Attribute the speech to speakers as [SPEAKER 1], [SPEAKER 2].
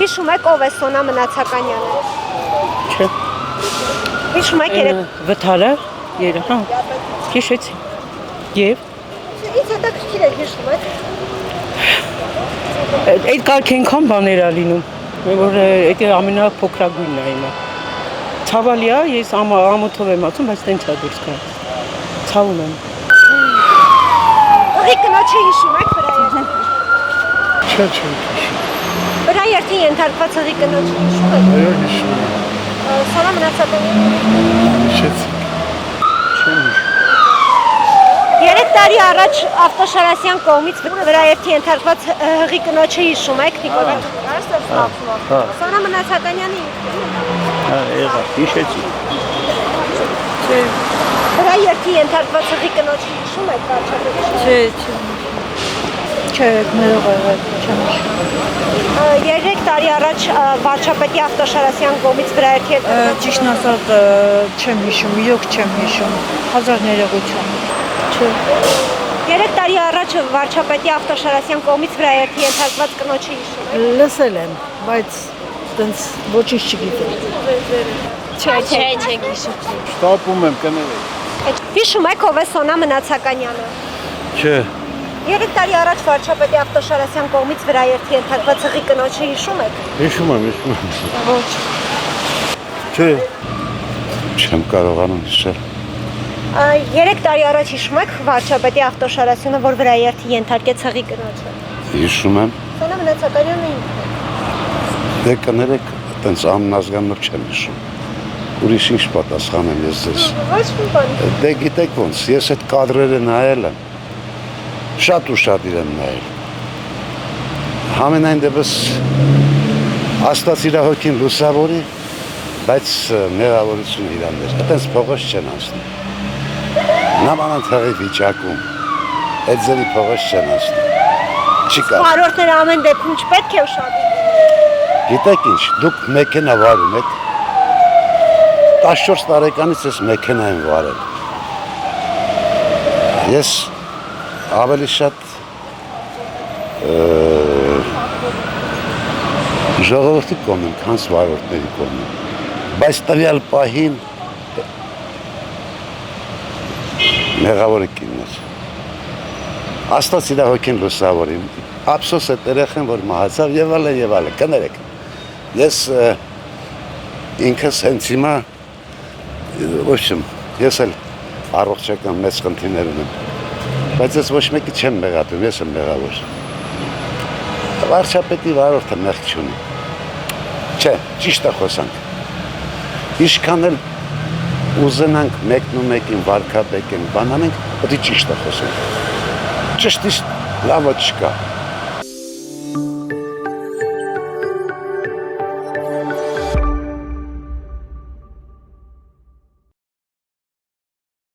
[SPEAKER 1] Հիշում եք ով է Սոնա Մնացականյանը։
[SPEAKER 2] Չէ։
[SPEAKER 1] Հիշում եք երեք
[SPEAKER 2] Վթարը, հա, հիշեցի։ Եվ
[SPEAKER 1] Ինչ հետաքրքիր է հիշում եք։
[SPEAKER 2] այդ կարգ այնքան բաներ ա լինում, որ այդ ամենափոքրագույնն է իմը։ Ցավալի է, ես ամոթով եմ ասում, բայց տենց է դուրս գա։ Ցավում եմ։
[SPEAKER 1] Աղի կնոջը հիշում եք վրաերթին։
[SPEAKER 3] Չէ, հիշում։
[SPEAKER 1] Վրաերթին ենթարկված աղի կնոջը հիշում եք։
[SPEAKER 3] Այո, հիշում եմ։
[SPEAKER 1] Սոնա Մնացականյանը։
[SPEAKER 3] Հիշեցի։ Չեմ հիշում։
[SPEAKER 1] 3 տարի առաջ Ավտոշարասյան կողմից վրաերթի ենթարկված աղի կնոջը հիշում եք Նիկոլ Սոնա Մնացականյանը
[SPEAKER 3] Հա, եղավ, հիշեցի։
[SPEAKER 1] Չէ։ Վրաերթի ենթարկված աղի կնոջը հիշում եք վարչապետի։
[SPEAKER 2] Չէ, ներող չեմ հիշում։
[SPEAKER 1] 3 տարի առաջ վարչապետի Ավտոշարասյան կողմից վրաերթի
[SPEAKER 2] Ճիշտն ասած չեմ հիշում, իրոք չեմ հիշում։ Հազար ներողություն։ Չէ։
[SPEAKER 1] 3 տարի առաջ վարչապետի Ավտոշարասյան կողմից վրաերթի ենթարկված կնոջը հիշում եք։
[SPEAKER 2] Լսել եմ, բայց տենց ոչինչ չգիտեմ։
[SPEAKER 1] Չէ, հիշում։
[SPEAKER 3] Շտապում եմ, կներեք։
[SPEAKER 1] Հիշում եք ով է Սոնա Մնացականյանը։
[SPEAKER 3] Չէ,
[SPEAKER 1] 3 տարի առաջ վարչապետի Ավտոշարասյան կողմից վրաերթի ենթարկված աղի կնոջը հիշում եք։
[SPEAKER 3] հիշում եմ։
[SPEAKER 1] Ոչ։
[SPEAKER 3] Չէ, չեմ կարողանում հիշել։
[SPEAKER 1] 3 տարի առաջ հիշում եք վարչապետի Ավտոշարասյանը, որ վրաերթի ենթարկեց աղի կնոջը։
[SPEAKER 3] Հիշում եմ։
[SPEAKER 1] Սոնա Մնացականյանը
[SPEAKER 3] Դե կներեք, տենց ամնազգանով չեմ հիշում։ Ուրիշ ինչ պատասխանեմ ես ձեզ։
[SPEAKER 1] Ոչ մի բան։
[SPEAKER 3] Դե գիտեք ոնց, ես այդ կադրերը նայել եմ։ Շատ ու շատ իրեն նայել։ Համենայն դեպս Աստված իր հոգին լուսավորի, բայց մեղավորություն իրան դեր։ Այդպես փողոց չեն անցնում։ Նամանանթաղի վիճակում այդ ձերի փողոց չեն անցնում։ Չի կար։
[SPEAKER 1] Վարորդները ամեն դեպքում չպետք է ուշադրություն։
[SPEAKER 3] Գիտեք ինչ, դուք մեքենա վարում եք։ 14 տարեկանից ես մեքենա եմ վարել։ Ես ավելի շատ ժողովրդի կողմն, քան վարորդների կողմն։ Բայց տվյալ պահին մեղավորի կիններ։ Աստված իր հոգին լուսավորի։ Ափսոս է երեխան, որ մահացավ եւ այլն, կներեք։ Ես ինքս հենց հիմա ոչմ, ես էլ առողջական մեծ խնդիրներ ունեմ։ Բայց ես ոչ մեկի չեմ մեղադրում, ես եմ մեղավոր։ Վարչապետի վարորդը մեղք չունի։ Չէ, ճիշտ է խոսանք։ Ինչքան էլ ուզենանք մեկն ու մեկին վարկաբեկեն, բան անենք, պետք է ճիշտ է խոսենք։ Ճիշտից լավը չկա։